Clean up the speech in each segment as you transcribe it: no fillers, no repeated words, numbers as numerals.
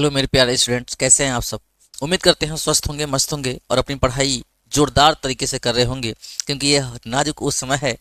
Hello मेरे प्यारे students, कैसे हैं आप सब। उम्मीद करते हैं स्वस्थ होंगे, मस्त होंगे और अपनी पढ़ाई जोरदार तरीके से कर रहे होंगे, क्योंकि ये नाजुक उस समय है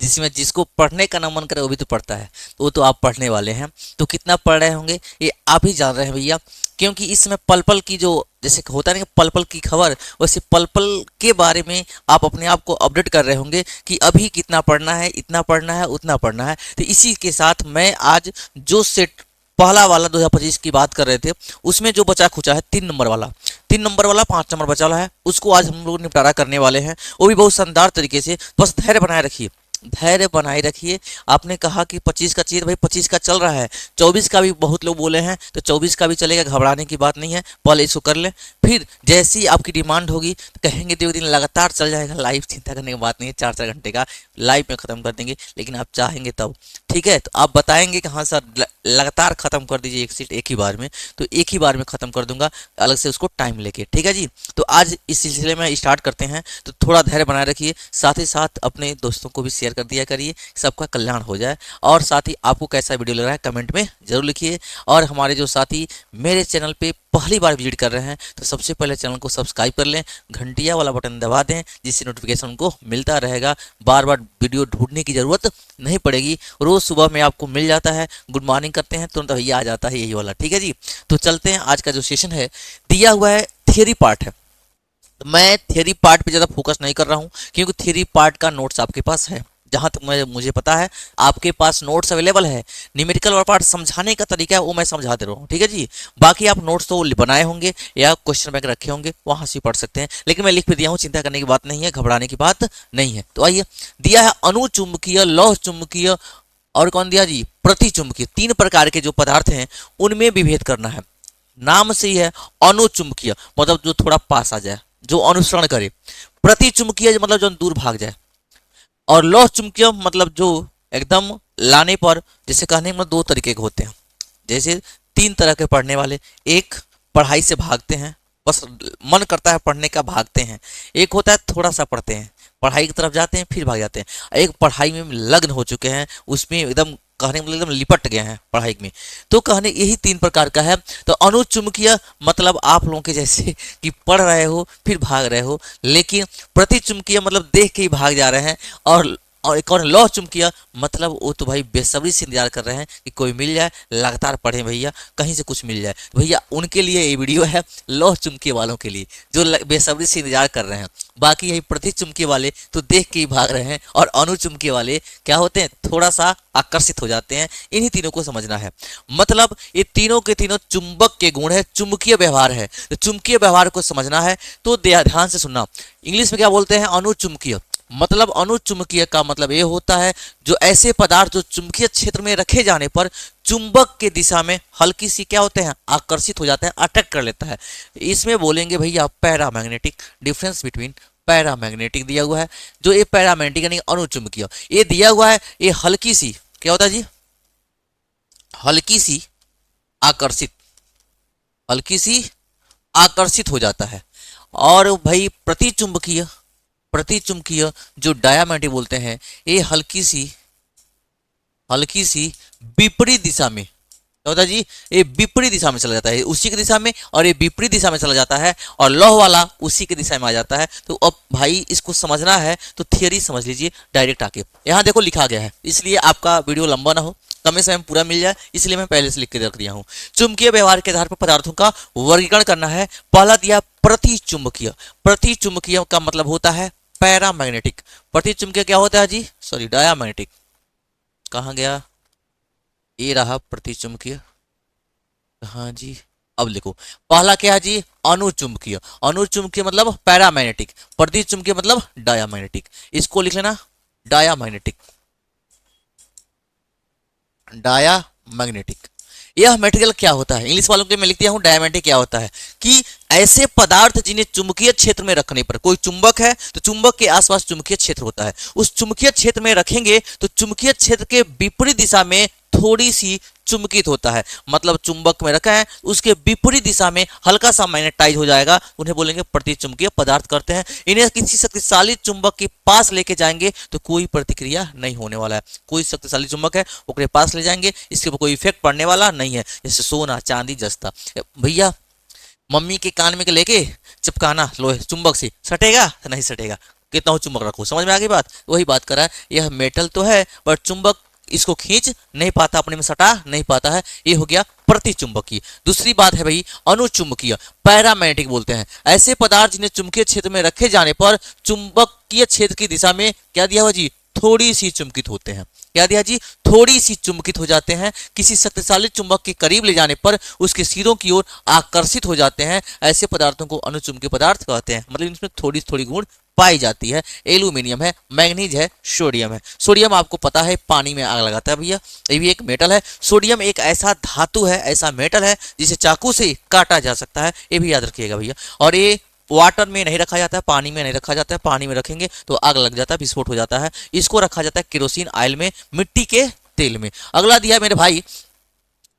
जिसमें जिसको पढ़ने का ना मन करे वो भी तो पढ़ता है। तो वो तो आप पढ़ने वाले हैं, तो कितना पढ़ रहे होंगे ये आप ही जान रहे हैं भैया। क्योंकि इसमें पल पल की जो जैसे होता है ना पल पल की खबर, वैसे पल पल के बारे में आप अपने आप को अपडेट कर रहे होंगे कि अभी कितना पढ़ना है, इतना पढ़ना है, उतना पढ़ना है। तो इसी के साथ मैं आज जो सेट पहला वाला 2025 की बात कर रहे थे, उसमें जो बचा खुचा है 3 नंबर वाला 5 नंबर बचा वाला है, उसको आज हम लोग निपटारा करने वाले हैं, वो भी बहुत शानदार तरीके से। बस धैर्य बनाए रखिए, धैर्य बनाए रखिए। आपने कहा कि 25 का चाहिए, तो भाई 25 का चल रहा है, 24 का भी बहुत लोग बोले हैं, तो 24 का भी चलेगा, घबराने की बात नहीं है। पहले इसको कर लें, फिर जैसी आपकी डिमांड होगी तो कहेंगे 2 दिन लगातार चल जाएगा लाइव, चिंता करने की बात नहीं है। 4 4 घंटे का लाइव में ख़त्म कर देंगे, लेकिन आप चाहेंगे तब। ठीक है, तो आप बताएंगे कि हाँ सर लगातार ख़त्म कर दीजिए एक सीट एक ही बार में, तो एक ही बार में ख़त्म कर दूंगा, अलग से उसको टाइम लेके। ठीक है जी, तो आज इस सिलसिले में स्टार्ट करते हैं। तो थोड़ा धैर्य बनाए रखिए, साथ ही साथ अपने दोस्तों को भी शेयर कर दिया करिए, सबका कल्याण हो जाए। और साथ ही आपको कैसा वीडियो लग रहा है कमेंट में जरूर लिखिए। और हमारे जो साथी मेरे चैनल पे पहली बार विजिट कर रहे हैं, तो सबसे पहले चैनल को सब्सक्राइब कर लें, घंटिया वाला बटन दबा दें, जिससे नोटिफिकेशन उनको मिलता रहेगा। बार बार वीडियो ढूंढने की ज़रूरत नहीं पड़ेगी, रोज़ सुबह में आपको मिल जाता है। गुड मॉर्निंग करते हैं तुरंत भैया आ जाता है यही वाला। ठीक है जी, तो चलते हैं। आज का जो सेशन है दिया हुआ है थियरी पार्ट है, तो मैं थियरी पार्ट पे ज़्यादा फोकस नहीं कर रहा हूँ, क्योंकि थियरी पार्ट का नोट्स आपके पास है। जहाँ तक मुझे पता है आपके पास नोट्स अवेलेबल है। न्यूमेरिकल और पार्ट समझाने का तरीका है वो मैं समझा दे रहा हूँ। ठीक है जी, बाकी आप नोट्स तो बनाए होंगे या क्वेश्चन बैंक रखे होंगे, वहाँ से पढ़ सकते हैं, लेकिन मैं लिख भी दिया हूँ, चिंता करने की बात नहीं है, घबराने की बात नहीं है। तो आइए, दिया है अनुचुंबकीय, लौह चुंबकीय और कौन दिया जी, प्रतिचुंबकीय। 3 प्रकार के जो पदार्थ हैं उनमें विभेद करना है। नाम से ही है अनुचुंबकीय, मतलब जो थोड़ा पास आ जाए, जो अनुसरण करे। प्रतिचुंबकीय मतलब जो दूर भाग जाए। और लौह चुंबकीय मतलब जो एकदम लाने पर, जैसे कहने में 2 तरीके के होते हैं। जैसे 3 तरह के पढ़ने वाले, एक पढ़ाई से भागते हैं, बस मन करता है पढ़ने का, भागते हैं। एक होता है थोड़ा सा पढ़ते हैं, पढ़ाई की तरफ जाते हैं फिर भाग जाते हैं। एक पढ़ाई में लग्न हो चुके हैं, उसमें एकदम कहने मतलब एकदम लिपट गए हैं पढ़ाई में। तो कहने यही 3 प्रकार का है। तो अनुचुंबकीय मतलब आप लोगों के जैसे कि पढ़ रहे हो फिर भाग रहे हो, लेकिन प्रतिचुंबकीय मतलब देख के ही भाग जा रहे हैं। और एक और लौह चुंबकीय मतलब वो तो भाई बेसब्री से इंतजार कर रहे हैं कि कोई मिल जाए, लगातार पढ़ें भैया, कहीं से कुछ मिल जाए। तो भैया उनके लिए ये वीडियो है, लौह चुंबकीय वालों के लिए जो बेसब्री से इंतजार कर रहे हैं। बाकी यही प्रतिचुंबकीय वाले तो देख के ही भाग रहे हैं, और अनुचुंबकीय वाले क्या होते हैं, थोड़ा सा आकर्षित हो जाते हैं। इन्हीं तीनों को समझना है। मतलब ये तीनों के तीनों चुंबक के गुण है, चुंबकीय व्यवहार है। तो चुंबकीय व्यवहार को समझना है तो ध्यान से सुनना। इंग्लिश में क्या बोलते हैं, अनुचुंबकीय। मतलब अनुचुंबकीय का मतलब ये होता है जो ऐसे पदार्थ जो चुंबकीय क्षेत्र में रखे जाने पर चुंबक के दिशा में हल्की सी क्या होते हैं, आकर्षित हो जाते हैं, अट्रैक्ट कर लेता है। इसमें बोलेंगे भैया पैरामैग्नेटिक। डिफरेंस बिटवीन पैरामैग्नेटिक दिया हुआ है, जो ये पैरामैग्नेटिक यानी अनुचुंबकीय ये दिया हुआ है, ये हल्की सी क्या होता है जी, हल्की सी आकर्षित, हल्की सी आकर्षित हो जाता है। और भाई प्रतिचुंबकीय, प्रतिचुंबकीय जो डायामैग्नेटिक बोलते हैं, ये हल्की सी विपरीत दिशा में क्या होता है जी, ये विपरीत दिशा में चला जाता है, उसी की दिशा में, और ये विपरीत दिशा में चला जाता है। और लौह वाला उसी की दिशा में आ जाता है। तो अब भाई इसको समझना है तो थियरी समझ लीजिए डायरेक्ट आके। यहाँ देखो लिखा गया है, इसलिए आपका वीडियो लंबा ना हो, कम समय में पूरा मिल जाए, इसलिए मैं पहले से लिख के रख दिया हूँ। चुंबकीय व्यवहार के आधार पर पदार्थों का वर्गीकरण करना है। पहला दिया प्रतिचुंबकीय। प्रतिचुंबकीय का मतलब होता है पैरामैग्नेटिक। प्रतिचुंबकीय क्या होता है जी, सॉरी डायामैग्नेटिक, कहाँ गया, ये रहा प्रतिचुंबकीय, हाँ जी। अब लिखो, पहला क्या है जी, अनुचुंबकीय। अनुचुंबकीय मतलब पैरामैग्नेटिक, प्रतिचुंबकीय मतलब डायामैग्नेटिक। इसको लिख लेना डायामैग्नेटिक, डायामैग्नेटिक। यह मटेरियल क्या होता है, इंग्लिश वालों के मैं लिख दिया हूं डायमैग्नेटिक क्या होता है, कि ऐसे पदार्थ जिन्हें चुंबकीय क्षेत्र में रखने पर, कोई चुंबक है तो चुंबक के आसपास चुंबकीय क्षेत्र होता है, उस चुंबकीय क्षेत्र में रखेंगे तो चुंबकीय क्षेत्र के विपरीत दिशा में थोड़ी सी चुंबकित होता है, मतलब चुंबक में रखा है उसके विपरीत दिशा में हल्का सा मैग्नेटाइज हो जाएगा, उन्हें बोलेंगे प्रतिचुंबकीय पदार्थ करते हैं। इन्हें किसी शक्तिशाली चुंबक के पास लेके जाएंगे तो कोई प्रतिक्रिया नहीं होने वाला है, कोई शक्तिशाली चुंबक है उसके पास ले जाएंगे इसके ऊपर कोई इफेक्ट पड़ने वाला नहीं है, जैसे सोना चांदी जस्ता। भैया मम्मी के कान में लेके चिपकाना लोहे चुंबक से, सटेगा नहीं सटेगा, कितना हो चुंबक रखो, समझ में आ गई बात। वही बात कर रहा है, यह मेटल तो है बट चुंबक इसको खींच नहीं पाता, अपने में सटा नहीं पाता है, ये हो गया प्रतिचुंबकीय। दूसरी बात है भाई अनुचुंबकीय, पैरामैग्नेटिक बोलते हैं ऐसे पदार्थ जिन्हें चुंबकीय क्षेत्र में रखे जाने पर चुंबकीय क्षेत्र की दिशा में क्या दिया हुआ जी, थोड़ी सी चुंबकित होते हैं। क्या दिया जी, थोड़ी सी चुंबकित हो जाते हैं, किसी शक्तिशाली चुंबक के करीब ले जाने पर उसके सिरों की ओर आकर्षित हो जाते हैं, ऐसे पदार्थों को अनुचुंबकीय पदार्थ कहते हैं। मतलब इनमें थोड़ी थोड़ी गुण पाई जाती है। एल्यूमिनियम है, मैग्नीज है, सोडियम है। सोडियम आपको पता है पानी में आग लगाता है भैया, ये भी एक मेटल है। सोडियम एक ऐसा धातु है, ऐसा मेटल है जिसे चाकू से काटा जा सकता है, ये भी याद रखिएगा भैया। और ये वाटर में नहीं रखा जाता है, पानी में नहीं रखा जाता है, पानी में रखेंगे तो आग लग जाता है, विस्फोट हो जाता है। इसको रखा जाता है केरोसिन ऑयल में, मिट्टी के तेल में। अगला दिया मेरे भाई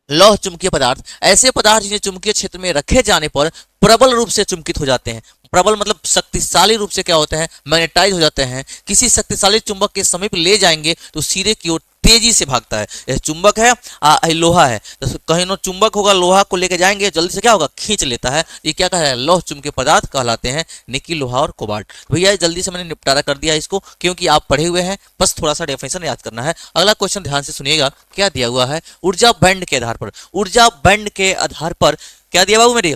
लौह चुंबकीय पदार्थ, ऐसे पदार्थ जिन्हें चुंबकीय क्षेत्र में रखे जाने पर प्रबल रूप से चुंबकित हो जाते हैं। प्रबल मतलब शक्तिशाली रूप से क्या होते हैं, मैग्नेटाइज हो जाते हैं, किसी शक्तिशाली चुंबक के समीप ले जाएंगे तो सिरे की ओर तेजी से भागता है। यह चुंबक है लोहा है, तो कहीं नो चुंबक होगा, लोहा को लेके जाएंगे जल्दी से क्या होगा, खींच लेता है। ये क्या कहा है, लौह चुंबकीय पदार्थ कहलाते हैं, निकिल, लोहा और कोबाल्ट। भैया जल्दी से मैंने निपटारा कर दिया इसको, क्योंकि आप पढ़े हुए हैं, बस थोड़ा सा डेफिनेशन याद करना है। अगला क्वेश्चन ध्यान से सुनिएगा, क्या दिया हुआ है, ऊर्जा बैंड के आधार पर। ऊर्जा बैंड के आधार पर क्या दिया बाबू मेरे,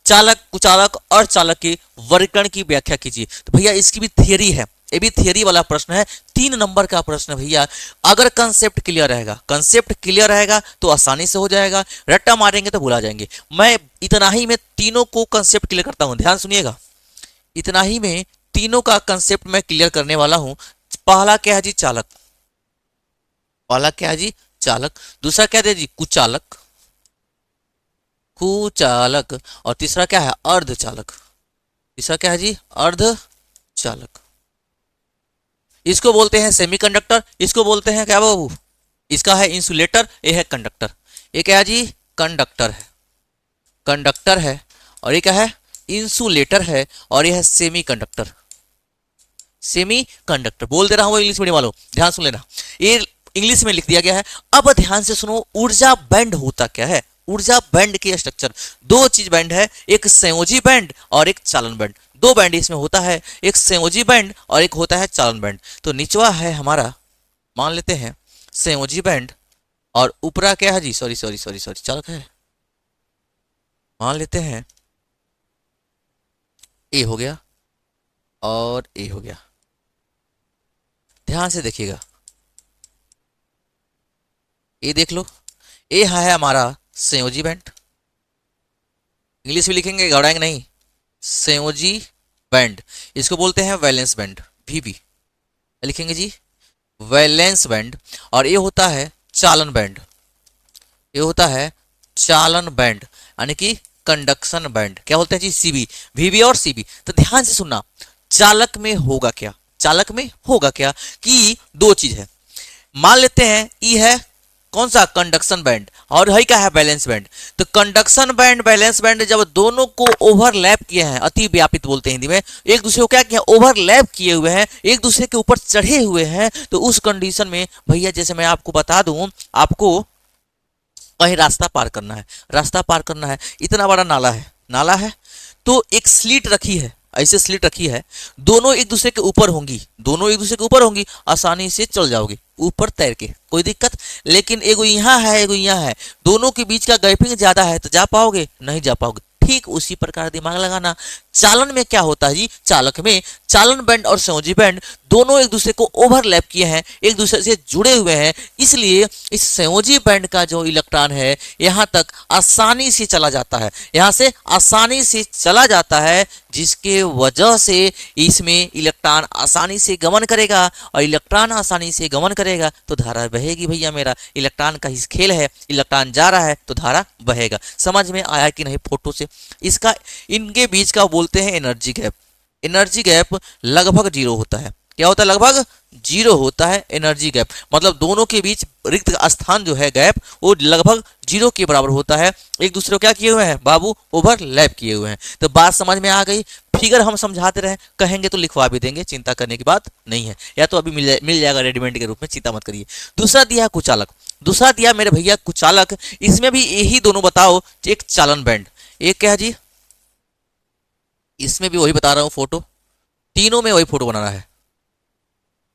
चालक, कुचालक और चालक के वर्गीकरण की व्याख्या कीजिए। तो भैया इसकी भी थियरी है, ये भी थियरी वाला प्रश्न है, 3 नंबर का प्रश्न भैया। अगर कंसेप्ट क्लियर रहेगा, कंसेप्ट क्लियर रहेगा तो आसानी से हो जाएगा, रट्टा मारेंगे तो भुला जाएंगे। मैं इतना ही में तीनों को कंसेप्ट क्लियर करता हूं, ध्यान सुनिएगा, इतना ही में तीनों का कंसेप्ट मैं क्लियर करने वाला हूं। पहला क्या है जी, चालक, पहला क्या है जी, चालक। दूसरा क्या है जी, कुचालक, कुचालक। और तीसरा क्या है, अर्धचालक। तीसरा क्या है जी, अर्धचालक। इसको बोलते हैं सेमीकंडक्टर, इसको बोलते हैं क्या बाबू, इसका है इंसुलेटर, ये है कंडक्टर। ये क्या है जी, कंडक्टर है, कंडक्टर है। और ये क्या है, इंसुलेटर है। और ये है सेमी कंडक्टर, सेमी कंडक्टर। बोल दे रहा हूं इंग्लिश मीडियम वालों, ध्यान सुन लेना, ये इंग्लिश में लिख दिया गया है। अब ध्यान से सुनो, ऊर्जा बैंड होता क्या है। ऊर्जा बैंड की स्ट्रक्चर, 2 चीज बैंड है, एक संयोजी बैंड और एक चालन बैंड। 2 बैंड इसमें होता है, एक संयोजी बैंड और एक होता है चालन बैंड। तो निचवा है हमारा, मान लेते हैं संयोजी बैंड, और ऊपरा क्या है जी, सॉरी सॉरी सॉरी सॉरी चालक है, मान लेते हैं ए हो गया और ए हो गया। ध्यान से देखिएगा, ये देख लो, ये है हमारा संयोजी बैंड, इंग्लिश में लिखेंगे घबराएंगे नहीं, संयोजी बैंड। इसको बोलते हैं वैलेंस बैंड, वीबी लिखेंगे जी, वैलेंस बैंड। और ये होता है चालन बैंड, ये होता है चालन बैंड, यानी कि कंडक्शन बैंड। क्या बोलते हैं जी, सीबी, वीबी और सीबी। तो ध्यान से सुनना, चालक में होगा क्या, चालक में होगा क्या कि 2 चीज है। मान लेते हैं ई है कौन सा, कंडक्शन बैंड, और है क्या है, बैलेंस बैंड। तो कंडक्शन बैंड, बैलेंस बैंड जब दोनों को ओवरलैप किए हैं, अति व्यापित बोलते हैं हिंदी में, एक दूसरे को क्या किया, ओवरलैप किए हुए हैं, एक दूसरे के ऊपर चढ़े हुए हैं, तो उस कंडीशन में भैया जैसे मैं आपको बता दूं, आपको कहीं रास्ता पार करना है, रास्ता पार करना है, इतना बड़ा नाला है, नाला है, तो एक स्लीट रखी है, ऐसे स्लीट रखी है, दोनों एक दूसरे के ऊपर होंगी, दोनों एक दूसरे के ऊपर होंगी, आसानी से चल जाओगे ऊपर तैर के, कोई दिक्कत। लेकिन एगो यहाँ है, एगो यहाँ है, दोनों के बीच का गैपिंग ज्यादा है, तो जा पाओगे, नहीं जा पाओगे। ठीक उसी प्रकार दिमाग लगाना, चालन में क्या होता है जी, चालक में चालन बैंड और संयोजी बैंड दोनों एक दूसरे को ओवरलैप किए हैं, एक दूसरे से जुड़े हुए हैं, इसलिए इस संयोजी बैंड का जो इलेक्ट्रॉन है यहां तक आसानी से चला जाता है, यहां से आसानी से चला जाता है, जिसके वजह से इसमें इलेक्ट्रॉन आसानी से गमन करेगा, और इलेक्ट्रॉन आसानी से गमन करेगा तो धारा बहेगी भैया। मेरा इलेक्ट्रॉन का ही खेल है, इलेक्ट्रॉन जा रहा है तो धारा बहेगा। समझ में आया कि नहीं फोटो से? इसका इनके बीच का बोलते हैं एनर्जी गैप। एनर्जी गैप लगभग जीरो होता है। क्या होता है? लगभग जीरो होता है एनर्जी गैप। मतलब दोनों के बीच रिक्त स्थान जो है गैप, वो लगभग जीरो के बराबर होता है। एक दूसरे को क्या किए हुए हैं बाबू? ओवरलैप किए हुए हैं। तो बात समझ में आ गई? फिगर हम समझाते रहे, कहेंगे तो लिखवा भी देंगे, चिंता करने की बात नहीं है, या तो अभी मिल जाएगा रेडीमेड के रूप में, चिंता मत करिए। दूसरा दिया कुचालक। दूसरा दिया मेरे भैया कुचालक। इसमें भी यही दोनों बताओ, एक चालन बैंड, एक क्या है जी? इसमें भी वही बता रहा हूं फोटो, तीनों में वही फोटो बनाना है।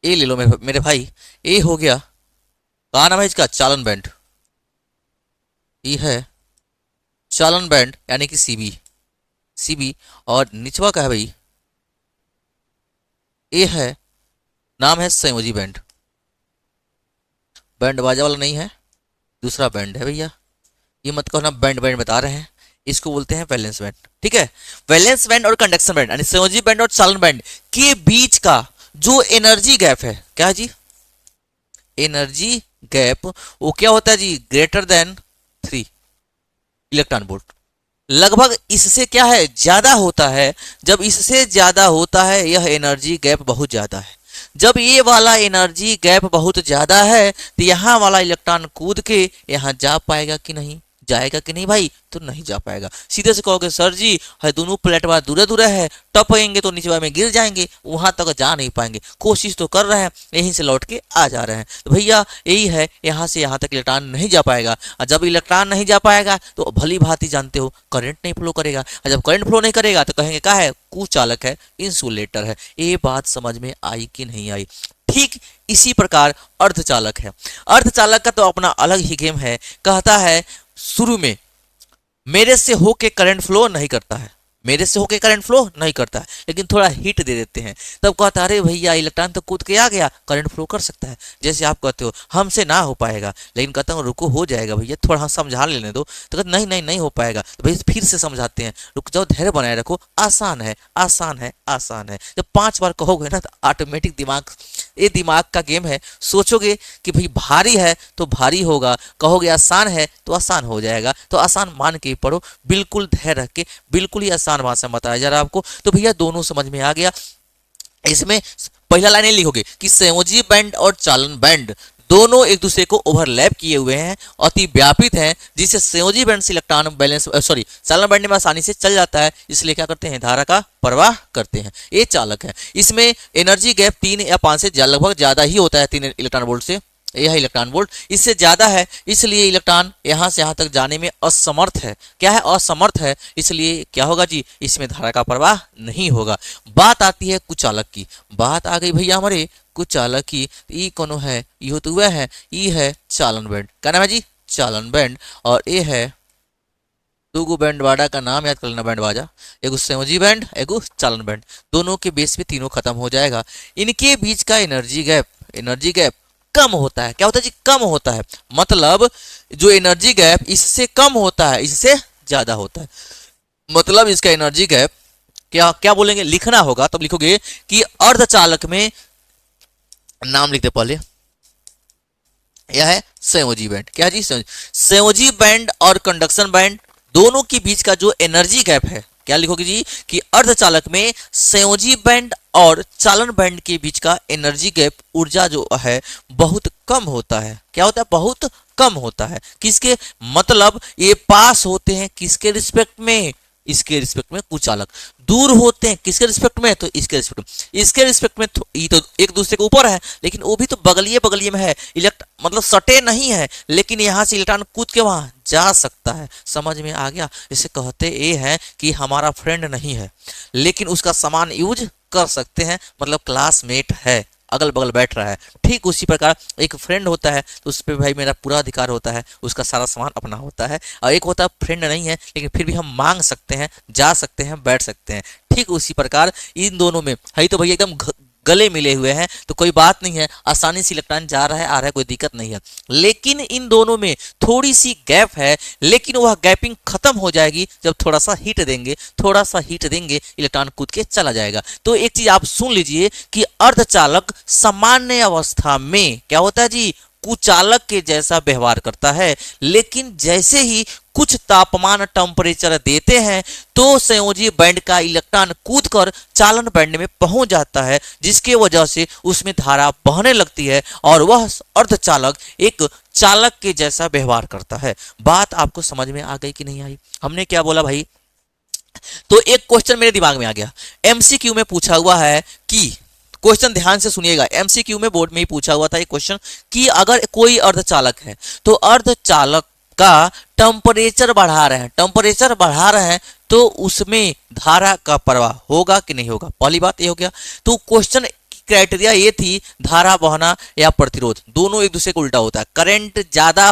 ए ले लो मेरे भाई, ए हो गया, कहा नाम है इसका? चालन बैंड। ये है चालन बैंड यानी कि सीबी। सीबी और निचवा का है भाई, ए है, नाम है संयोजी बैंड। बैंड बाजा वाला नहीं है, दूसरा बैंड है भैया। ये मत कहो ना बैंड बैंड बता रहे हैं, इसको बोलते हैं वैलेंस बैंड। ठीक है, वैलेंस बैंड और कंडक्शन बैंड यानी संयोजी बैंड और चालन बैंड के बीच का जो एनर्जी गैप है, क्या है जी? एनर्जी गैप वो क्या होता है जी? Greater than 3 electron volt. लगभग इससे क्या है? ज्यादा होता है। जब इससे ज्यादा होता है यह एनर्जी गैप बहुत ज्यादा है। जब ये वाला एनर्जी गैप बहुत ज्यादा है तो यहाँ वाला इलेक्ट्रॉन कूद के यहाँ जा पाएगा कि नहीं? जाएगा कि नहीं भाई? तो नहीं जा पाएगा। सीधे से कहोगे सर जी है दोनों प्लेट बार दूर दूर है, टपेंगे तो नीचे में गिर जाएंगे, वहां तक जा नहीं पाएंगे। कोशिश तो कर रहे हैं, यहीं से लौट के आ जा रहे हैं। तो भैया यही है, यहाँ से यहाँ तक इलेक्ट्रॉन नहीं जा पाएगा, और जब इलेक्ट्रॉन नहीं जा पाएगा तो भली भांति जानते हो करंट नहीं फ्लो करेगा, और जब करंट फ्लो नहीं करेगा तो कहेंगे क्या है? कुचालक है, इंसुलेटर है। ये बात समझ में आई कि नहीं आई? ठीक इसी प्रकार अर्धचालक है। अर्धचालक का तो अपना अलग ही गेम है। कहता है शुरू में मेरे से होके करंट फ्लो नहीं करता है, मेरे से होके करंट फ्लो नहीं करता है, लेकिन थोड़ा हीट दे देते हैं, तब कहता अरे भैया इलेक्ट्रॉन तो कूद के आ गया, करंट फ्लो कर सकता है। जैसे आप कहते हो हमसे ना हो पाएगा, लेकिन कहता हूँ रुको हो जाएगा भैया, थोड़ा हम समझा लेने दो। तो कहते नहीं नहीं नहीं हो पाएगा। तो भैया फिर से समझाते हैं, रुक जाओ, धैर्य बनाए रखो, आसान है आसान है आसान है। जब 5 बार कहोगे ना तो ऑटोमेटिक दिमाग, ये दिमाग का गेम है। सोचोगे कि भाई भारी है तो भारी होगा, कहोगे आसान है तो आसान हो जाएगा, तो आसान मान के पढ़ो, बिल्कुल धैर्य रख के, बिल्कुल ही आसान भाषा में बताया जा रहा है आपको। तो भैया दोनों समझ में आ गया। इसमें पहला लाइन लिखोगे कि संयोजी बैंड और चालन बैंड दोनों एक दूसरे को ओवरलैप किए हुए हैं, अति व्यापित हैं, जिससे संयोजी बैंड से इलेक्ट्रॉन बैलेंस चालन बैंड में आसानी से चल जाता है, इसलिए क्या करते हैं? धारा का प्रवाह करते हैं। ये चालक है। इसमें एनर्जी गैप 3 या 5 से लगभग ज्यादा ही होता है, 3 इलेक्ट्रॉन वोल्ट से। यह इलेक्ट्रॉन वोल्ट इससे ज्यादा है, इसलिए इलेक्ट्रॉन यहां से यहां तक जाने में असमर्थ है। क्या है? असमर्थ है। इसलिए क्या होगा जी? इसमें धारा का प्रवाह नहीं होगा। बात आती है कुचालक की। बात आ गई भैया हमारे कुचालक की। ई कोनो है? यो तो वह है, ई है चालन बैंड। क्या नाम है जी? चालन बैंड। और ये है दो बैंड बाजा का नाम याद कर लेना, बैंड बाजा, एगो संयोजी बैंड, एगो चालन बैंड। दोनों के बेस पे तीनों खत्म हो जाएगा। इनके बीच का एनर्जी गैप कम होता है। क्या होता है जी? कम होता है। मतलब जो एनर्जी गैप इससे कम होता है, इससे ज्यादा होता है। मतलब इसका एनर्जी गैप क्या क्या बोलेंगे? लिखना होगा तब लिखोगे कि अर्धचालक में, नाम लिखते पहले, यह है संयोजी बैंड। क्या जी? संयोजी बैंड और कंडक्शन बैंड दोनों के बीच का जो एनर्जी गैप है, क्या लिखोगे जी? कि अर्धचालक में संयोजी बैंड और चालन बैंड के बीच का एनर्जी गैप, ऊर्जा जो है बहुत कम होता है। क्या होता है? बहुत कम होता है। किसके? मतलब ये पास होते हैं किसके रिस्पेक्ट में? इसके रिस्पेक्ट में कुचालक। दूर होते हैं किसके रिस्पेक्ट में? तो इसके रिस्पेक्ट में। इसके रिस्पेक्ट में ये तो एक दूसरे के ऊपर है, लेकिन वो भी तो बगलिए में है। मतलब सटे नहीं है, लेकिन यहाँ से इलेक्ट्रॉन कूद के वहां जा सकता है। समझ में आ गया? इसे कहते ये है कि हमारा फ्रेंड नहीं है, लेकिन उसका सामान यूज कर सकते हैं, मतलब क्लासमेट है, अगल बगल बैठ रहा है। ठीक उसी प्रकार एक फ्रेंड होता है तो उस पर भाई मेरा पूरा अधिकार होता है, उसका सारा सामान अपना होता है। और एक होता है फ्रेंड नहीं है, लेकिन फिर भी हम मांग सकते हैं, जा सकते हैं, बैठ सकते हैं। ठीक उसी प्रकार इन दोनों में है तो भैया एकदम गले मिले हुए हैं तो कोई बात नहीं है, आसानी से इलेक्ट्रॉन जा रहा है आ रहा है, कोई दिक्कत नहीं है। लेकिन इन दोनों में थोड़ी सी गैप है, लेकिन वह गैपिंग खत्म हो जाएगी जब थोड़ा सा हीट देंगे, थोड़ा सा हीट देंगे, इलेक्ट्रॉन कूद के चला जाएगा। तो एक चीज आप सुन लीजिए कि अर्धचालक सामान्य अवस्था में क्या होता है जी, कुचालक के जैसा व्यवहार करता है, लेकिन जैसे ही कुछ तापमान टेम्परेचर देते हैं तो संयोजी बैंड का इलेक्ट्रॉन कूदकर चालन बैंड में पहुंच जाता है, जिसके वजह से उसमें धारा बहने लगती है और वह अर्धचालक एक चालक के जैसा व्यवहार करता है। बात आपको समझ में आ गई कि नहीं आई? हमने क्या बोला भाई? तो एक क्वेश्चन मेरे दिमाग में आ गया, एमसीक्यू में पूछा हुआ है कि, क्वेश्चन ध्यान से सुनिएगा, एमसीक्यू में बोर्ड में ही पूछा हुआ था ये क्वेश्चन कि अगर कोई अर्धचालक है तो अर्धचालक का टेम्परेचर बढ़ा रहे हैं, टेम्परेचर बढ़ा रहे हैं तो उसमें धारा का प्रवाह होगा कि नहीं होगा? पहली बात ये हो गया। तो क्वेश्चन क्राइटेरिया ये थी धारा बहना या प्रतिरोध, दोनों एक दूसरे को उल्टा होता है। करंट ज्यादा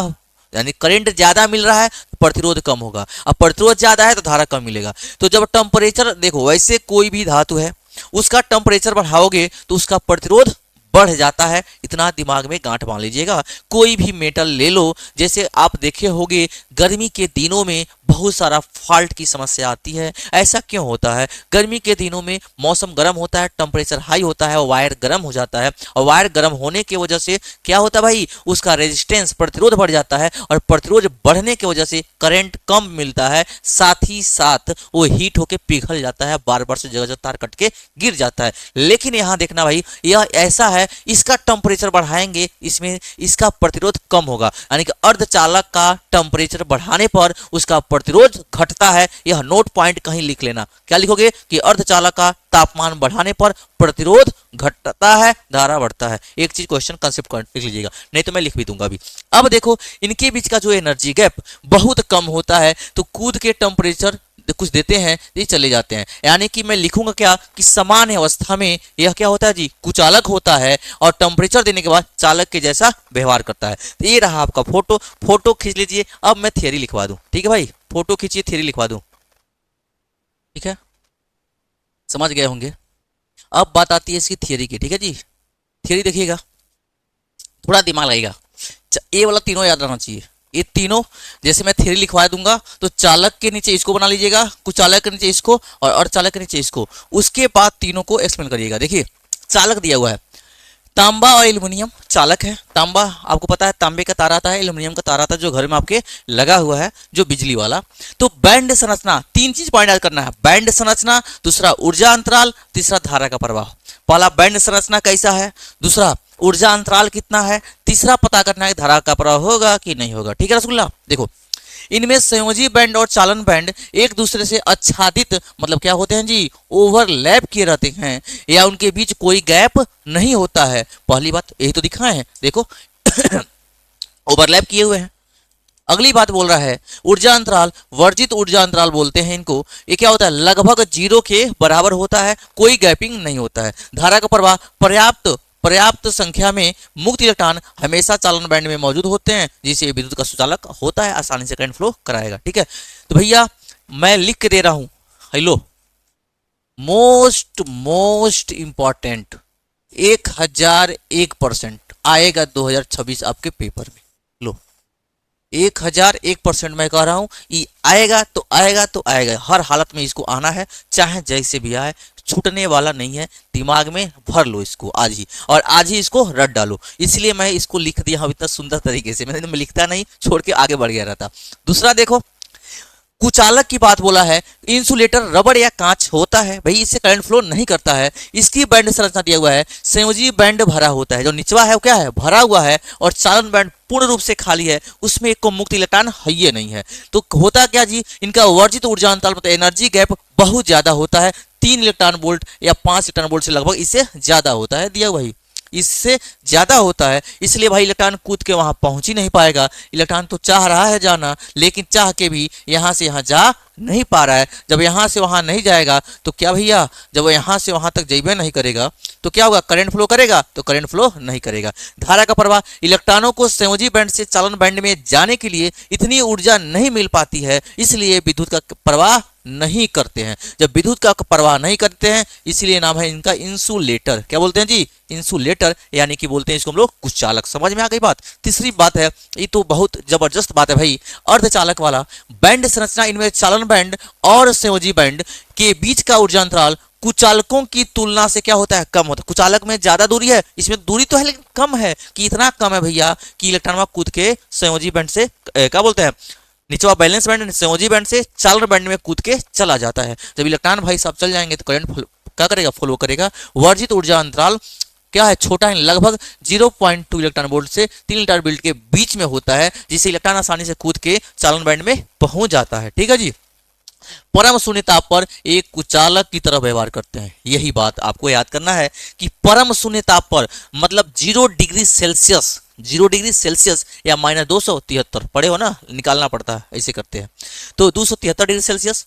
यानी करंट ज्यादा मिल रहा है तो प्रतिरोध कम होगा, अब प्रतिरोध ज्यादा है तो धारा कम मिलेगा। तो जब टेम्परेचर देखो, वैसे कोई भी धातु है उसका टेम्परेचर बढ़ाओगे तो उसका प्रतिरोध बढ़ जाता है, इतना दिमाग में गांठ बांध लीजिएगा। कोई भी मेटल ले लो, जैसे आप देखे होंगे गर्मी के दिनों में बहुत सारा फॉल्ट की समस्या आती है। ऐसा क्यों होता है? गर्मी के दिनों में मौसम गर्म होता है, टेम्परेचर हाई होता है और वायर गर्म हो जाता है, और वायर गर्म होने की वजह से क्या होता है भाई, उसका रेजिस्टेंस प्रतिरोध बढ़ जाता है, और प्रतिरोध बढ़ने की वजह से करंट कम मिलता है, साथ ही साथ वो हीट होके पिघल जाता है, बार बार से जगह जगह तार कट के गिर जाता है। लेकिन यहाँ देखना भाई, यह ऐसा है, इसका टेम्परेचर बढ़ाएंगे इसमें इसका प्रतिरोध कम होगा, यानी कि अर्धचालक का टेम्परेचर बढ़ाने पर उसका प्रतिरोध घटता है। यह नोट पॉइंट कहीं लिख लेना, क्या लिखोगे कि अर्धचालक का तापमान बढ़ाने पर प्रतिरोध घटता है, धारा बढ़ता है। एक चीज क्वेश्चन कंसेप्ट लिख लीजिएगा, नहीं तो मैं लिख भी दूंगा अभी। अब देखो इनके बीच का जो एनर्जी गैप बहुत कम होता है, तो कूद के टेम्परेचर कुछ देते हैं ये चले जाते हैं, यानी कि मैं लिखूंगा क्या कि सामान्य अवस्था में यह क्या होता है जी, कुचालक होता है और टेम्परेचर देने के बाद चालक के जैसा व्यवहार करता है। तो ये रहा आपका फोटो, फोटो खींच लीजिए। अब मैं थियरी लिखवा दूं, ठीक है भाई, फोटो खींचिए, थियरी लिखवा दूं, ठीक है, समझ गए होंगे। अब बात आती है इसकी थियरी की, ठीक है जी। थियरी देखिएगा, थोड़ा दिमाग लगेगा, ये वाला तीनों याद रहना चाहिए। ये तीनों जैसे मैं थ्योरी लिखवा दूंगा तो चालक के नीचे इसको बना लीजिएगा, कुचालक के नीचे इसको और अर्धचालक के नीचे इसको, उसके बाद तीनों को एक्सप्लेन करिएगा। देखिए चालक दिया हुआ है, तांबा और एल्युमिनियम चालक है। तांबा आपको पता है तांबे का तार आता है, एल्युमिनियम का तार आता है जो घर में आपके लगा हुआ है जो बिजली वाला। तो बैंड संरचना, तीन चीज पॉइंट आउट करना है, बैंड संरचना, दूसरा ऊर्जा अंतराल, तीसरा धारा का प्रवाह। पहला बैंड संरचना कैसा है, दूसरा ऊर्जा अंतराल कितना है, तीसरा पता करना है धारा का प्रवाह होगा कि नहीं होगा। ठीक है रसगुल्ला, देखो इनमें संयोजी बैंड और चालन बैंड एक दूसरे से आच्छादित मतलब क्या होते हैं जी, ओवरलैप किए रहते हैं या उनके बीच कोई गैप नहीं होता है। पहली बात यही तो दिखाए हैं, देखो ओवरलैप किए हुए हैं। अगली बात बोल रहा है ऊर्जा अंतराल, वर्जित ऊर्जा अंतराल बोलते हैं इनको। ये क्या होता है, लगभग 0 के बराबर होता है, कोई गैपिंग नहीं होता है। धारा का प्रवाह पर्याप्त संख्या में मुक्त इलेक्ट्रॉन हमेशा चालन बैंड में मौजूद होते हैं, जिससे विद्युत का सुचालक होता है, आसानी से करंट फ्लो कराएगा। ठीक है, तो भैया मैं लिख के दे रहा हूं, हेलो मोस्ट इंपॉर्टेंट 1001% आएगा 2026 आपके पेपर में। लो 1001% मैं कह रहा हूं, ये आएगा तो आएगा तो आएगा, हर हालत में इसको आना है, चाहे जैसे भी आए, छूटने वाला नहीं है। दिमाग में भर लो इसको आज ही, और आज ही इसको रट डालो। इसलिए मैं इसको लिख दिया हूं इतना सुंदर तरीके से, मैं लिखता नहीं, छोड़ के आगे बढ़ गया रहता। दूसरा देखो कुचालक की बात बोला है, इंसुलेटर रबड़ या कांच होता है, भाई इससे करंट फ्लो नहीं करता है। इसकी बैंड संरचना दिया हुआ है, संयोजी बैंड भरा होता है, जो निचवा है वो क्या है, भरा हुआ है, और चालन बैंड पूर्ण रूप से खाली है, उसमें एक को मुक्त इलेक्ट्रॉन है ये नहीं है। तो होता क्या जी, इनका वर्जित ऊर्जा अंतराल मतलब एनर्जी गैप बहुत ज्यादा होता है, 3 इलेक्ट्रॉन वोल्ट या 5 इलेक्ट्रॉन वोल्ट से लगभग इससे ज्यादा होता है, दिया हुआ ही इससे ज्यादा होता है। इसलिए भाई इलेक्ट्रॉन कूद के वहां पहुंच ही नहीं पाएगा। इलेक्ट्रॉन तो चाह रहा है जाना, लेकिन चाह के भी यहां से यहां जा नहीं पा रहा है। जब यहां से वहां नहीं जाएगा तो क्या भैया, जब यहां से वहां तक जइबे नहीं करेगा तो क्या होगा, करंट फ्लो करेगा, तो करंट फ्लो नहीं करेगा। धारा का प्रवाह, इलेक्ट्रॉनों को संयोजी बैंड से चालन बैंड में जाने के लिए इतनी ऊर्जा नहीं मिल पाती है, इसलिए विद्युत का प्रवाह नहीं करते हैं। जब विद्युत का प्रवाह नहीं करते हैं इसलिए नाम है इनका इंसुलेटर। क्या बोलते हैं जी? इंसुलेटर, यानी कि बोलते हैं इसको हम लोग कुचालक। समझ में आ गई बात? तीसरी बात है, ये तो बहुत जबरदस्त बात है भाई, अर्धचालक वाला। बैंड संरचना इनमें चालन बैंड और संयोजी बैंड के बीच का ऊर्जा अंतराल कुचालकों की तुलना से क्या होता है? कम होता है। कुचालक में ज्यादा दूरी है, इसमें दूरी तो है लेकिन कम है। कि इतना कम है भैया कि इलेक्ट्रॉन कूद के संयोजी बैंड से क्या बोलते हैं, निचवा बैलेंस बैंड संयोजी बैंड से चालन बैंड में कूद के चला जाता है। जब इलेक्ट्रॉन भाई साहब चल जाएंगे तो करंट क्या करेगा? फ्लो करेगा। वर्जित ऊर्जा अंतराल क्या है? छोटा है, लगभग 0.2 इलेक्ट्रॉन वोल्ट से 3 इलेक्ट्रॉन वोल्ट के बीच में होता है, जिससे इलेक्ट्रॉन आसानी से कूद के चालन बैंड में पहुंच जाता है। ठीक है जी। परम शून्य ताप पर एक कुचालक की तरह व्यवहार करते हैं। यही बात आपको याद करना है कि परम शून्य ताप पर मतलब 0 डिग्री सेल्सियस, 0 डिग्री सेल्सियस या -273 पढ़े हो ना, निकालना पड़ता है, ऐसे करते हैं। तो 273 डिग्री सेल्सियस,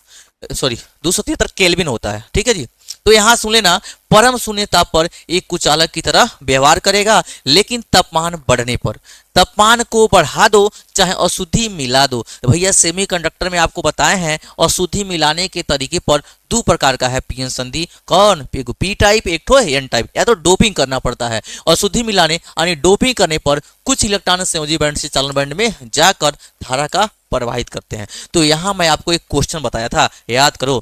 सॉरी 273 केल्विन होता है। ठीक है जी। तो यहां सुन लेना, परम शून्य ताप पर एक कुचालक की तरह व्यवहार करेगा, लेकिन तापमान बढ़ने पर तापमान को बढ़ा दो चाहे अशुद्धि मिला दो। भैया सेमीकंडक्टर में आपको बताए हैं अशुद्धि मिलाने के तरीके पर दो प्रकार का है पीएन संधि। कौन? पी टाइप, एक ठो एन टाइप। या तो डोपिंग करना पड़ता है, अशुद्धि मिलाने यानी डोपिंग करने पर कुछ इलेक्ट्रॉन संयोजी बैंड से चालन बैंड में जाकर धारा का प्रवाहित करते हैं। तो यहां मैं आपको एक क्वेश्चन बताया था, याद करो।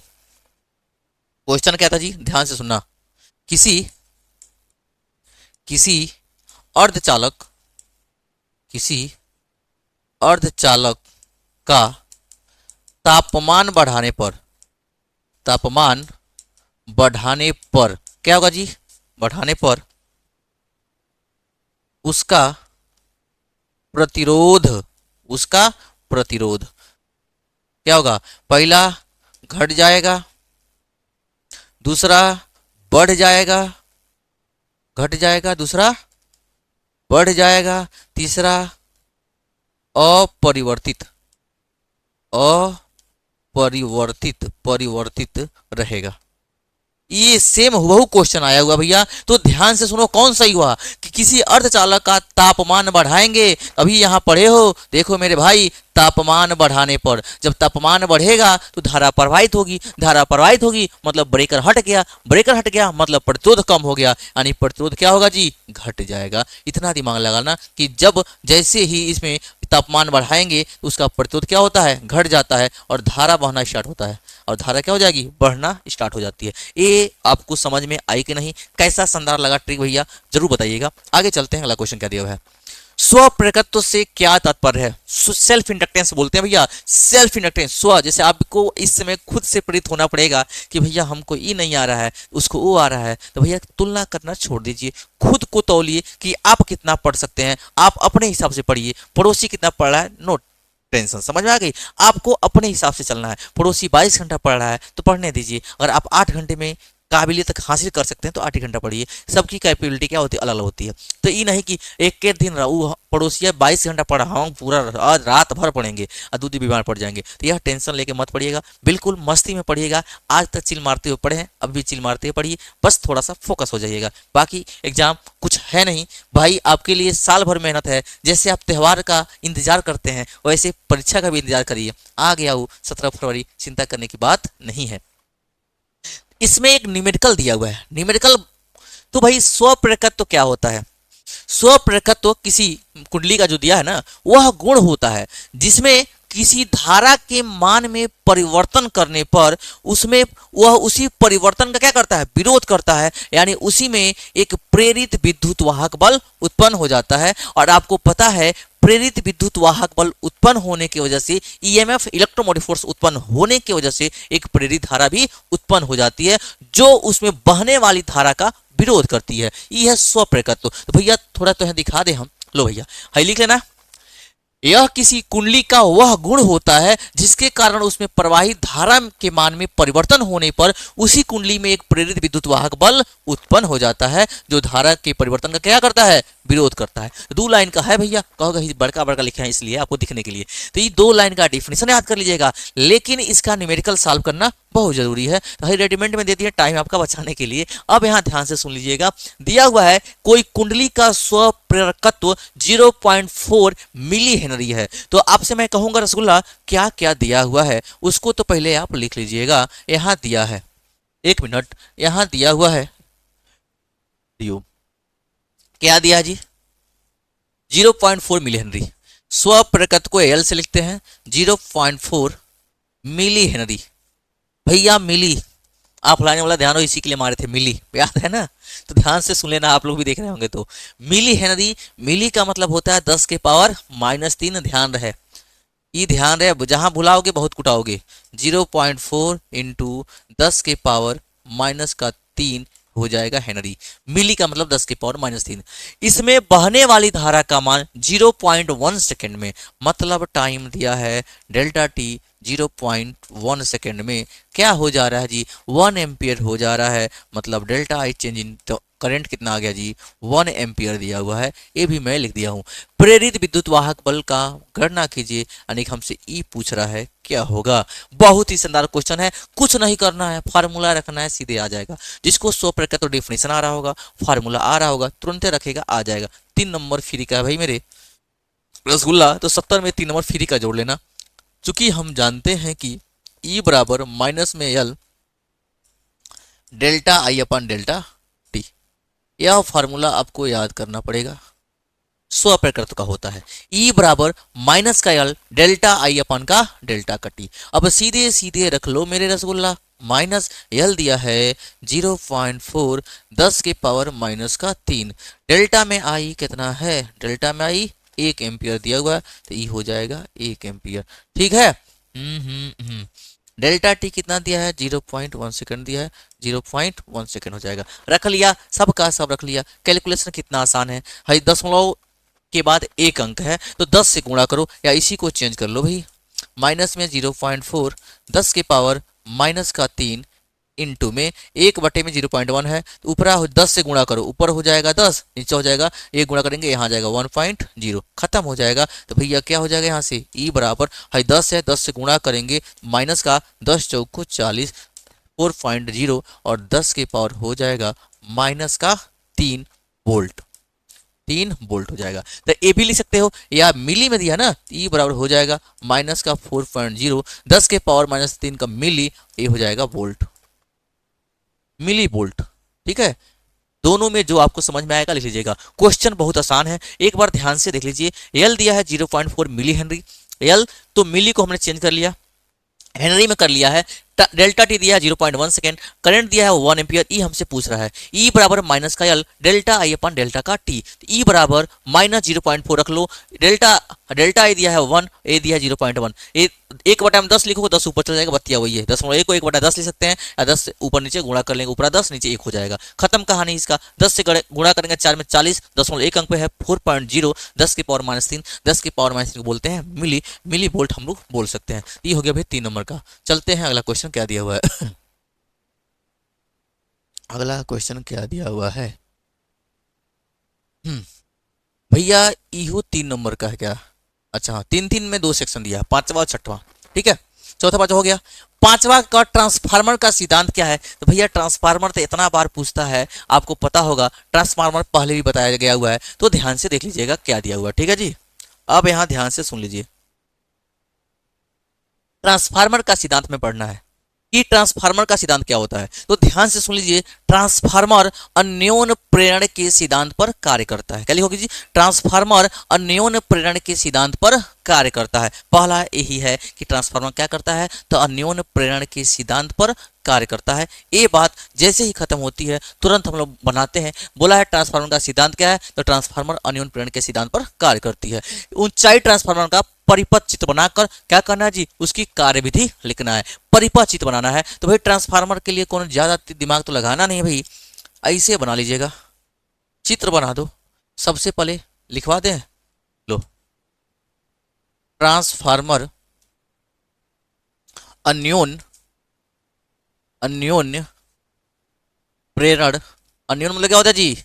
क्वेश्चन क्या था जी? ध्यान से सुनना। किसी अर्धचालक किसी अर्धचालक का तापमान बढ़ाने पर क्या होगा जी? बढ़ाने पर उसका प्रतिरोध क्या होगा? पहला घट जाएगा, दूसरा बढ़ जाएगा, घट जाएगा, दूसरा बढ़ जाएगा, तीसरा परिवर्तित रहेगा। ये सेम हुबहू क्वेश्चन आया हुआ भैया, तो ध्यान से सुनो कौन सही हुआ कि किसी अर्धचालक का तापमान बढ़ाएंगे। अभी यहां पढ़े हो, देखो मेरे भाई, तापमान बढ़ाने पर जब तापमान बढ़ेगा तो धारा प्रवाहित होगी, धारा प्रवाहित होगी मतलब ब्रेकर हट गया, ब्रेकर हट गया मतलब प्रतिरोध कम हो गया, यानी प्रतिरोध क्या होगा जी? घट जाएगा। इतना दिमाग लगाना कि जब जैसे ही इसमें तापमान बढ़ाएंगे तो उसका प्रतिरोध क्या होता है? घट जाता है और धारा बहना स्टार्ट होता है, और धारा क्या हो जाएगी? बढ़ना स्टार्ट हो जाती है। ये आपको समझ में आई कि नहीं? कैसा शानदार लगा ट्रिक भैया, जरूर बताइएगा। आगे चलते हैं, अगला क्वेश्चन क्या दिया हुआ है। स्वप्रेरकत्व से क्या तात्पर्य है? सेल्फ इंडक्टेंस बोलते हैं भैया, सेल्फ इंडक्टेंस। स्व, जैसे आपको इस समय खुद से प्रेरित होना पड़ेगा कि भैया हमको ये नहीं आ रहा है, उसको वो आ रहा है, तो भैया तुलना करना छोड़ दीजिए, खुद को तौलिए कि आप कितना पढ़ सकते हैं। आप अपने हिसाब से पढ़िए, पड़ोसी कितना पढ़ रहा है नो टेंशन। समझ में आ गई? आपको अपने हिसाब से चलना है। पड़ोसी 22 घंटा पढ़ रहा है तो पढ़ने दीजिए। अगर आप 8 घंटे में काबिलियत तक हासिल कर सकते हैं तो 8 घंटा पढ़िए। सबकी कैपेबिलिटी क्या होती है? अलग अलग होती है। तो ये नहीं कि एक के दिन पड़ोसिया 22 घंटा पढ़ा, हम पूरा रात भर पढ़ेंगे और दूध बीमार पड़ जाएंगे। तो यह टेंशन लेके मत पढ़िएगा, बिल्कुल मस्ती में पढ़िएगा। आज तक चिल मारते हुए पढ़े हैं, अब भी चिल मारते हुए पढ़िए, बस थोड़ा सा फोकस हो जाइएगा। बाकी एग्जाम कुछ है नहीं भाई, आपके लिए साल भर मेहनत है। जैसे आप त्यौहार का इंतजार करते हैं वैसे परीक्षा का भी इंतजार करिए। आ गया वो 17 फरवरी, चिंता करने की बात नहीं है। इसमें एक न्यूमेरिकल दिया हुआ है, न्यूमेरिकल। तो भाई स्वप्रेरकत्व क्या होता है? स्वप्रेरकत्व किसी कुंडली का जो दिया है ना, वह गुण होता है जिसमें किसी धारा के मान में परिवर्तन करने पर उसमें वह उसी परिवर्तन का क्या करता है? विरोध करता है, यानी उसी में एक प्रेरित विद्युत वाहक बल उत्पन्न हो जाता है। और आपको पता है प्रेरित विद्युत वाहक बल उत्पन्न होने की वजह से ईएमएफ, इलेक्ट्रोमोटिव फोर्स उत्पन्न होने की वजह से एक प्रेरित धारा भी उत्पन्न हो जाती है जो उसमें बहने वाली धारा का विरोध करती है। यह है स्वप्रेरकत्व। तो भैया थोड़ा तो दिखा दे हम, लो भैया हाई लिख लेना। यह किसी कुंडली का वह गुण होता है जिसके कारण उसमें प्रवाहित धारा के मान में परिवर्तन होने पर उसी कुंडली में एक प्रेरित विद्युत वाहक बल उत्पन्न हो जाता है जो धारा के परिवर्तन का क्या करता है? विरोध करता है। 2 लाइन का है भैया, कहोगे बड़का बड़का लिखा है इसलिए आपको दिखने के लिए। तो ये 2 लाइन का डिफिनेशन याद कर लीजिएगा, लेकिन इसका न्यूमेरिकल सॉल्व करना बहुत जरूरी है। तो भाई रेडीमेड में दे दिया टाइम आपका बचाने के लिए। अब यहाँ ध्यान से सुन लीजिएगा, दिया हुआ है कोई कुंडली का स्व प्रेरकत्व 0.4 मिली हेनरी है। तो आपसे मैं कहूंगा रसगुल्ला क्या क्या दिया हुआ है उसको तो पहले आप लिख लीजिएगा। यहाँ दिया है, एक मिनट, यहाँ दिया हुआ है, दियो क्या दिया जी, 0.4 मिली हेनरी। स्व प्रेरकत्व को एल से लिखते हैं, 0.4 मिली हेनरी। भैया मिली, आप लाने वाला ध्यान हो, इसी के लिए मारे थे मिली, याद है ना? तो ध्यान से सुन लेना, आप लोग भी देख रहे होंगे तो। मिली हेनरी, मिली का मतलब होता है 10 के पावर -3, ध्यान रहे, ये ध्यान रहे, जहां भुलाओगे बहुत कुटाओगे। 0.4 इंटू 10 के पावर -3 हो जाएगा हेनरी। मिली का मतलब 10 के पावर -3। इसमें बहने वाली धारा का मान 0.1 सेकेंड में, मतलब टाइम दिया है डेल्टा टी 0.1 सेकेंड में क्या हो जा रहा है जी, 1 एम्पियर हो जा रहा है। मतलब delta I change in current कितना आ गया जी, 1 एम्पियर दिया हुआ है, ये भी मैं लिख दिया हूं। प्रेरित विद्युत वाहक बल का गणना कीजिए, यानी हमसे ई पूछ रहा है क्या होगा। बहुत ही शानदार क्वेश्चन है, कुछ नहीं करना है, फार्मूला रखना है, सीधे आ जाएगा। जिसको 100 प्रकार तो डेफिनेशन आ रहा होगा, फार्मूला आ रहा होगा, तुरंत रखेगा, आ जाएगा। 3 नंबर फ्री का है भाई मेरे रसगुल्ला, तो 70 में 3 नंबर फ्री का जोड़ लेना। चूंकि हम जानते हैं कि ई बराबर माइनस में एल डेल्टा आई अपन डेल्टा टी, यह फॉर्मूला आपको याद करना पड़ेगा, स्व प्रकृत का होता है। ई बराबर माइनस का एल डेल्टा आई अपन का डेल्टा का टी। अब सीधे सीधे रख लो मेरे रसगुल्ला, माइनस एल दिया है 0.4 10 के पावर -3, डेल्टा में आई कितना है, डेल्टा में आई 1 एम्पियर दिया हुआ है, तो ई हो जाएगा 1 एम्पियर। ठीक है। डेल्टा टी कितना दिया है, 0.1 सेकंड दिया है, 0.1 सेकंड हो जाएगा। रख लिया, सब का सब रख लिया। कैलकुलेशन कितना आसान है भाई, दशमलव के बाद एक अंक है तो 10 से गुणा करो, या इसी को चेंज कर लो भाई। माइनस में 0.4 10 के पावर -3 इंटू में 1 में 0.1 है, तो ऊपर 10 से गुणा करो, ऊपर हो जाएगा 10, नीचे हो जाएगा 1 गुणा करेंगे, यहाँ जाएगा 1.0, खत्म हो जाएगा। तो भैया क्या हो जाएगा यहाँ से, ई बराबर है 10 है, 10 से गुणा करेंगे, माइनस का 10 चौको 40, 4.0 और 10 के पावर हो जाएगा -3 वोल्ट, 3 वोल्ट हो जाएगा। तो ए भी लिख सकते हो, या मिली में दिया ना, ई बराबर हो जाएगा -4.0 10 के पावर -3 का मिली, ए हो जाएगा वोल्ट, मिली वोल्ट। ठीक है, दोनों में जो आपको समझ में आएगा लिख लीजिएगा। क्वेश्चन बहुत आसान है, एक बार ध्यान से देख लीजिए। एल दिया है 0.4 मिली हेनरी, एल तो मिली को हमने चेंज कर लिया, हेनरी में कर लिया है। डेल्टा टी दिया है 0.1 सेकेंड, करंट दिया है 1 एम्पियर, ई हमसे पूछ रहा है। ई बराबर माइनस का एल डेल्टा आई अपन डेल्टा का टी, ई बराबर -0.4 रख लो। डेल्टा डेल्टा आई दिया है 1, ए दिया है 0.1, ए 1/10 लिखो, 10 ऊपर चल जाएगा, बत्तिया वही है, 10 को 1/10 लिख सकते हैं, या 10 से ऊपर नीचे गुणा कर लेंगे, ऊपर 10 नीचे 1 हो जाएगा, खत्म कहानी इसका। 10 से गुणा करेंगे 4 में 40, 1 अंक पे है 4.0, 10 के पावर -3, 10 के पावर -3 को बोलते हैं मिली, मिली वोल्ट हम लोग बोल सकते हैं। ये हो गया भाई 3 नंबर का। चलते हैं अगला क्वेश्चन क्या दिया हुआ है। अगला क्वेश्चन क्या दिया हुआ है, भैया इहो 3 नंबर का है क्या? अच्छा हाँ, 3 में 2 सेक्शन दिया, 5वां और 6वां। ठीक है, चौथा 5 हो गया। 5वां का ट्रांसफार्मर का सिद्धांत क्या है? तो भैया ट्रांसफार्मर तो इतना बार पूछता है, आपको पता होगा, ट्रांसफार्मर पहले भी बताया गया हुआ है, तो ध्यान से देख लीजिएगा क्या दिया हुआ है। ठीक है जी, अब यहाँ ध्यान से सुन लीजिए, ट्रांसफार्मर का सिद्धांत में पढ़ना है कि ट्रांसफार्मर का सिद्धांत क्या होता है, तो ध्यान से सुन लीजिए। ट्रांसफार्मर अन्योन्य प्रेरण के सिद्धांत पर कार्य करता है। क्या लिखोगे जी? ट्रांसफार्मर अन्योन्य प्रेरण के सिद्धांत पर कार्य करता है। पहला यही है कि ट्रांसफार्मर क्या करता है, तो अन्योन्य प्रेरण के सिद्धांत पर कार्य करता है। ये बात जैसे ही खत्म होती है तुरंत हम लोग बनाते हैं। बोला है ट्रांसफार्मर का सिद्धांत क्या है, तो ट्रांसफार्मर अन्योन्य प्रेरण के सिद्धांत पर कार्य करती है। ऊंचाई ट्रांसफार्मर का परिपथ चित्र बनाकर क्या करना है जी, उसकी कार्यविधि लिखना है, परिपथ चित्र बनाना है। तो भाई ट्रांसफार्मर के लिए कौन ज्यादा दिमाग तो लगाना नहीं है भाई, ऐसे बना लीजिएगा, चित्र बना दो। सबसे पहले लिखवा दें, लो, ट्रांसफार्मर अन्योन्य अन्योन्य प्रेरण, अन्योन्य मतलब क्या होता है जी,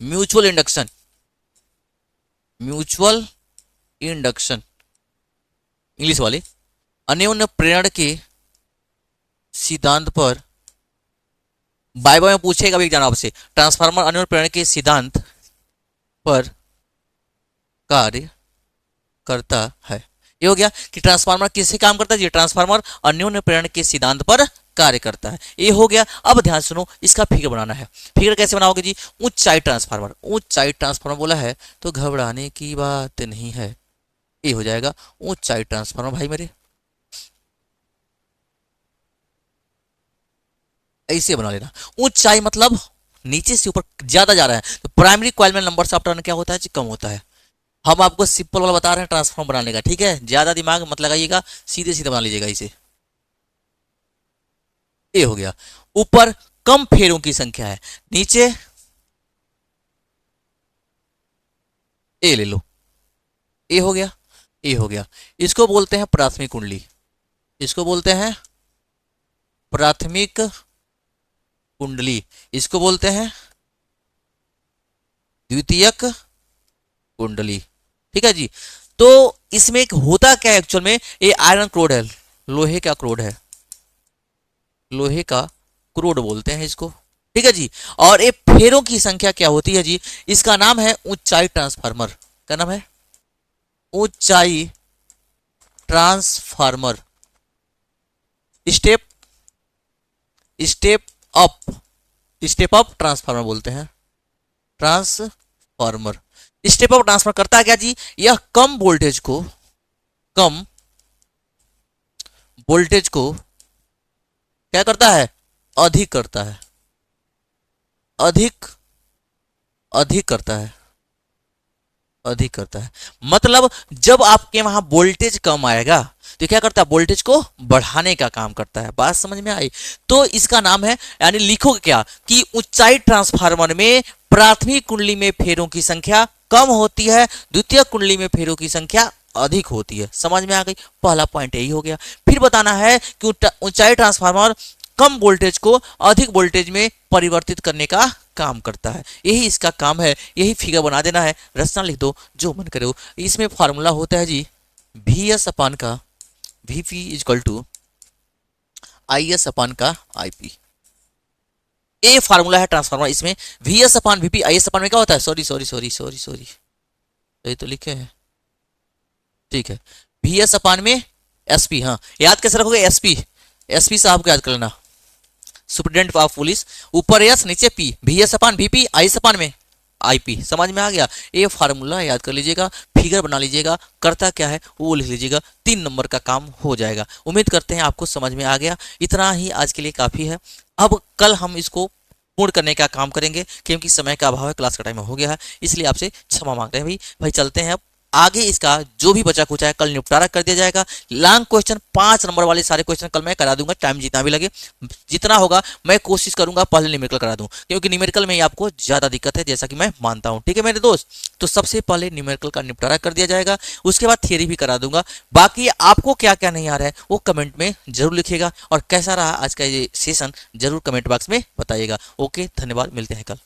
mutual induction, mutual induction English वाले, अन्योन्य प्रेरण के सिद्धांत पर, बाय बाय में पूछेगा भी एग्जाम आपसे, ट्रांसफार्मर अन्योन्य प्रेरण के सिद्धांत पर कार्य करता है। ये हो गया कि ट्रांसफार्मर किससे काम करता है जी, ट्रांसफार्मर अन्योन्य प्रेरण के सिद्धांत पर कार्य करता है। ये हो गया। अब ध्यान सुनो, इसका फिगर बनाना है। फिगर कैसे बनाओगे जी, ऊंचाई ट्रांसफार्मर, ऊंचाई ट्रांसफार्मर बोला है तो घबराने की बात नहीं है। ये हो जाएगा ऊंचाई ट्रांसफार्मर भाई मेरे, ऐसे बना लेना। ऊंचाई मतलब नीचे से ऊपर ज्यादा जा रहा है, तो प्राइमरी कॉइल में नंबर ऑफ टर्न क्या होता है जी, कम होता है। हम आपको सिंपल वाला बता रहे हैं ट्रांसफॉर्म बनाने का, ठीक है, ज्यादा दिमाग मत लगाइएगा, सीधे सीधे बना लीजिएगा इसे। ए हो गया। ऊपर कम फेरों की संख्या है, नीचे ए ले लो, ए हो गया, ए हो गया। इसको बोलते हैं प्राथमिक कुंडली, इसको बोलते हैं प्राथमिक कुंडली, इसको बोलते हैं द्वितीयक कुंडली, ठीक है जी। तो इसमें एक होता क्या है एक्चुअल में, ये आयरन क्रोड है, लोहे का क्रोड है, लोहे का क्रोड बोलते हैं इसको, ठीक है जी। और ये फेरों की संख्या क्या होती है जी, इसका नाम है ऊंचाई ट्रांसफार्मर। क्या नाम है, ऊंचाई transformer. Step step up, step up transformer बोलते हैं, ट्रांसफार्मर। स्टेप अप ट्रांसफर करता है क्या जी, यह कम वोल्टेज को, कम वोल्टेज को क्या करता है, अधिक करता है, अधिक अधिक करता है, अधिक करता है। मतलब जब आपके वहां वोल्टेज कम आएगा तो क्या करता है, वोल्टेज को बढ़ाने का काम करता है। बात समझ में आई, तो इसका नाम है, यानी लिखोगे क्या कि ऊंचाई ट्रांसफार्मर में प्राथमिक कुंडली में फेरों की संख्या कम होती है, द्वितीय कुंडली में फेरों की संख्या अधिक होती है। समझ में आ गई, पहला पॉइंट यही हो गया। फिर बताना है कि ऊंचाई ट्रांसफार्मर कम वोल्टेज को अधिक वोल्टेज में परिवर्तित करने का काम करता है, यही इसका काम है। यही फिगर बना देना है, रचना लिख दो जो मन करे हो। इसमें फॉर्मूला होता है जी वी एस अपान का V P equal to I S upon का आई पी। ए फार्मूला है ट्रांसफार्मर, इसमें V S upon V P I S upon में क्या होता है, sorry sorry sorry sorry sorry, यही तो लिखे हैं, ठीक है। वी एस अपान में एस पी, हाँ याद कैसे रखोगे, एस पी, एस पी साहब को याद कर लेना, सुप्रिटेंडेंट ऑफ पुलिस, ऊपर एस नीचे P, we S upon V P I S upon में आईपी। समझ में आ गया, ये फार्मूला याद कर लीजिएगा, फिगर बना लीजिएगा, करता क्या है वो लिख लीजिएगा, 3 नंबर का काम हो जाएगा। उम्मीद करते हैं आपको समझ में आ गया। इतना ही आज के लिए काफ़ी है। अब कल हम इसको पूर्ण करने का काम करेंगे, क्योंकि समय का अभाव है, क्लास का टाइम हो गया है, इसलिए आपसे क्षमा मांगते हैं भाई चलते हैं अब आगे। इसका जो भी बचा कुचा है कल निपटारा कर दिया जाएगा। लॉन्ग क्वेश्चन 5 नंबर वाले सारे क्वेश्चन कल मैं करा दूंगा, टाइम जितना भी लगे, जितना होगा मैं कोशिश करूंगा पहले न्यूमेरिकल करा दूं, क्योंकि न्यूमेरिकल में ही आपको ज्यादा दिक्कत है, जैसा कि मैं मानता हूं, ठीक है मेरे दोस्त। तो सबसे पहले न्यूमेरिकल का निपटारा कर दिया जाएगा, उसके बाद थियरी भी करा दूंगा। बाकी आपको क्या क्या नहीं आ रहा है वो कमेंट में जरूर लिखिएगा, और कैसा रहा आज का ये सेशन जरूर कमेंट बॉक्स में बताइएगा। ओके, धन्यवाद, मिलते हैं कल।